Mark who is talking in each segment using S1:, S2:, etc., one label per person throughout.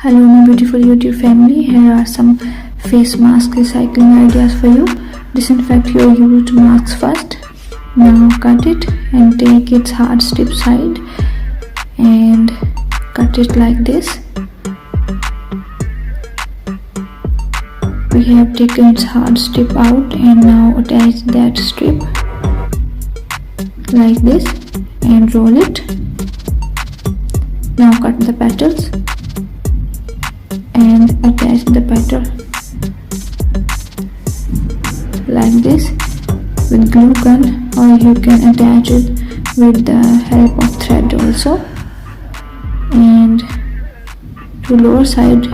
S1: Hello my beautiful YouTube family, here are some face mask recycling ideas for you. Disinfect your used masks first. Now cut it and take its hard strip side and cut it like this. We have taken its hard strip out and now attach that strip like this and roll it. Now cut the petals and attach the petal like this with glue gun, or you can attach it with the help of thread also. And to lower side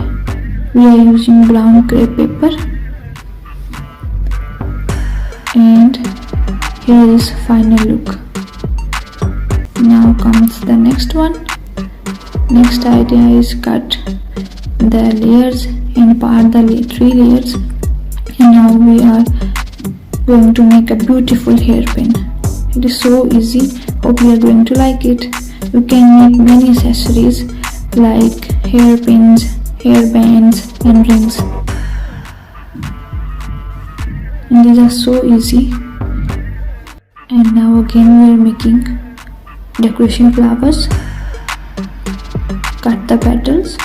S1: we are using brown crepe paper, and here is final look. Now comes the next one. Next idea is cut the layers and part the 3 layers, and now we are going to make a beautiful hairpin. It is so easy. Hope you are going to like it. You can make many accessories like hairpins, hairbands and rings, and these are so easy. And now again we are making decoration flowers. Cut the petals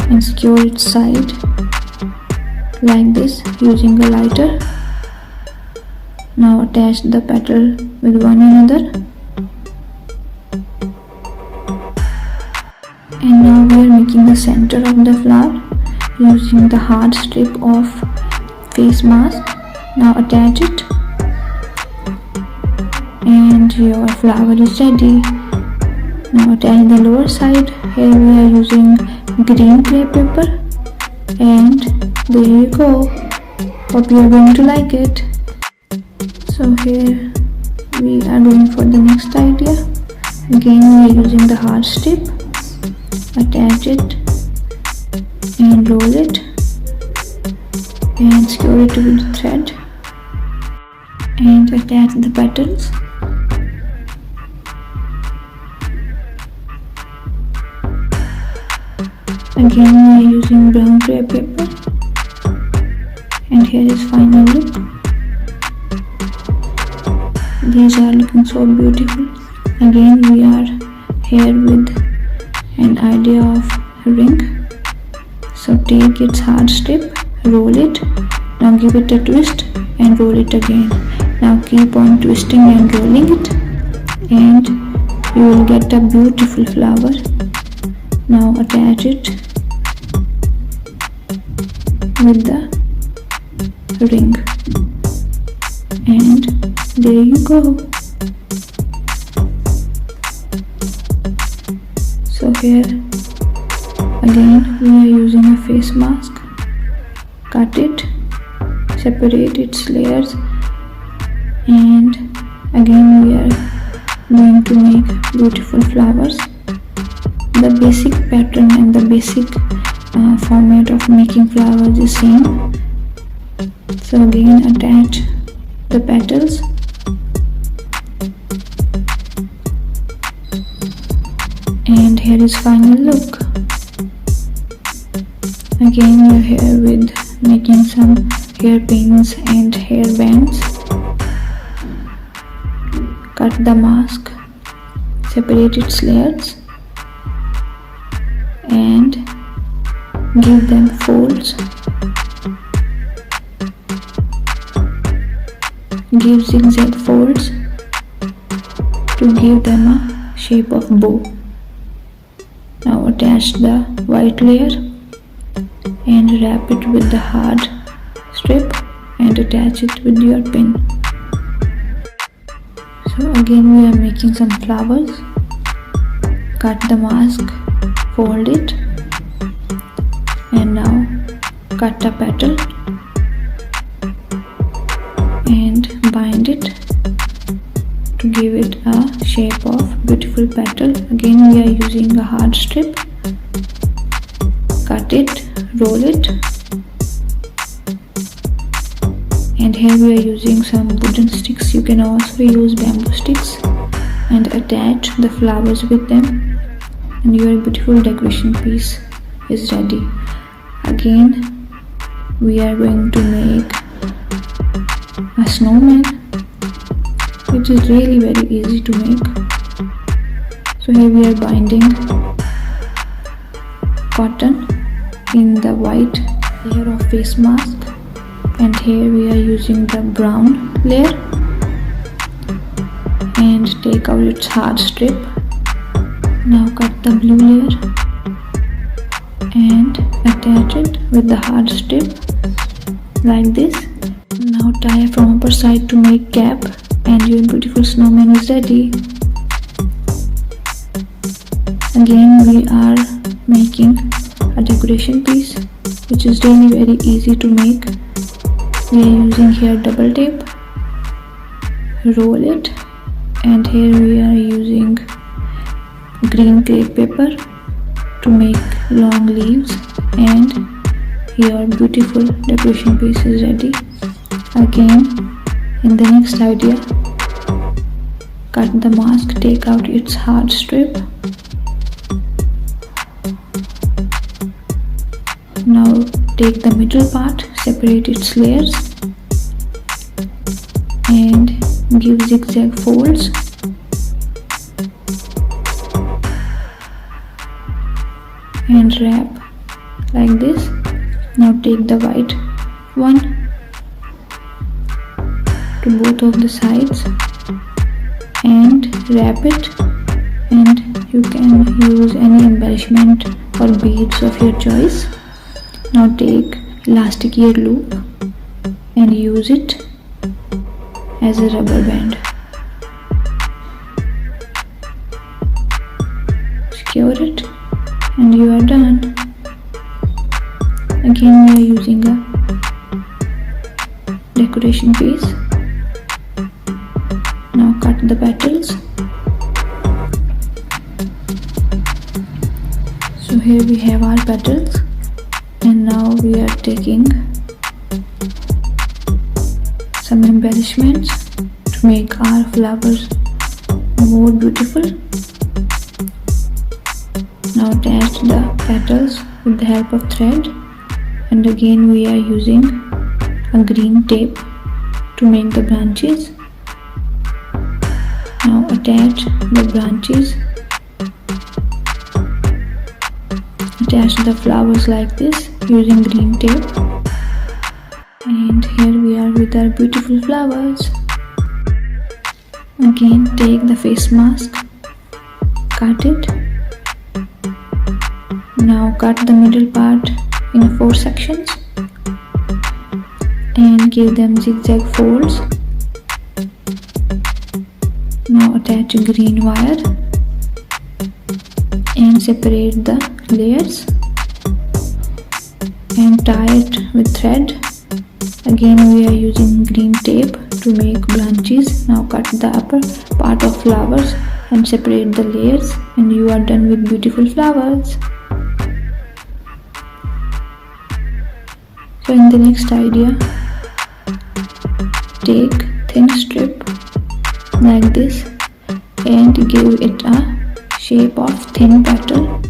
S1: and secure its side like this using a lighter. Now attach the petal with one another, and now we are making the center of the flower using the hard strip of face mask. Now attach it and your flower is ready. Now attach the lower side. Here we are using green crepe paper, and there you go. Hope you are going to like it. So here we are going for the next idea. Again we are using the hard strip. Attach it and roll it and secure it with thread and attach the petals. Again we are using brown crepe paper, and here is final look. These are looking so beautiful. Again we are here with an idea of a ring. So take its hard strip, roll it, now give it a twist and roll it again. Now keep on twisting and rolling it, and you will get a beautiful flower. Now attach it with the ring, and there you go. So here again we are using a face mask. Cut it, separate its layers, and again we are going to make beautiful flowers. The basic pattern and the basic format of making flowers is same. So again attach the petals and here is final look. Again we are here with making some hairpins and hairbands. Cut the mask, separate its layers and give them folds. Give zigzag folds to give them a shape of bow. Now attach the white layer and wrap it with the hard strip and attach it with your pin. So again we are making some flowers. Cut the mask, fold it, and now cut a petal and bind it to give it a shape of beautiful petal. Again we are using a hard strip. Cut it, roll it, and here we are using some wooden sticks. You can also use bamboo sticks and attach the flowers with them. and your beautiful decoration piece is ready. Again, we are going to make a snowman, which is really very easy to make. So here we are binding cotton in the white layer of face mask, and here we are using the brown layer, and take out its hard strip. Now cut the blue layer and attach it with the hard strip like this. Now tie from upper side to make cap, and your beautiful snowman is ready. Again, we are making a decoration piece, which is really very easy to make. We are using here double tape, roll it, and here we are using green crepe paper to make long leaves, and your beautiful decoration piece is ready. Again, in the next idea, cut the mask, take out its hard strip. Now take the middle part, separate its layers, and give zigzag folds. And wrap like this. Now take the white one to both of the sides and wrap it, and you can use any embellishment or beads of your choice. Now take elastic ear loop and use it as a rubber band. Secure it, and you are done. Again, we are using a decoration piece. Now cut the petals. So here we have our petals, and now we are taking some embellishments to make our flowers more beautiful. Now attach the petals with the help of thread, and again we are using a green tape to make the branches. Now attach the branches, attach the flowers like this using green tape, and here we are with our beautiful flowers. Again, take the face mask, cut it. Now cut the middle part in 4 sections and give them zigzag folds. Now attach a green wire and separate the layers and tie it with thread. Again, we are using green tape to make branches. Now cut the upper part of flowers and separate the layers, and you are done with beautiful flowers. So in the next idea, take thin strip like this and give it a shape of thin petal.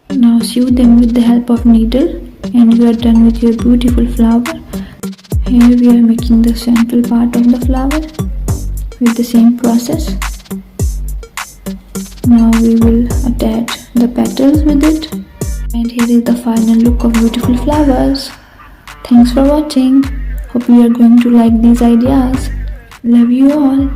S1: Now sew them with the help of needle, and you are done with your beautiful flower. Here we are making the central part of the flower with the same process. Now we will attach the petals with it, and here is the final look of beautiful flowers. Thanks for watching. Hope you are going to like these ideas. Love you all.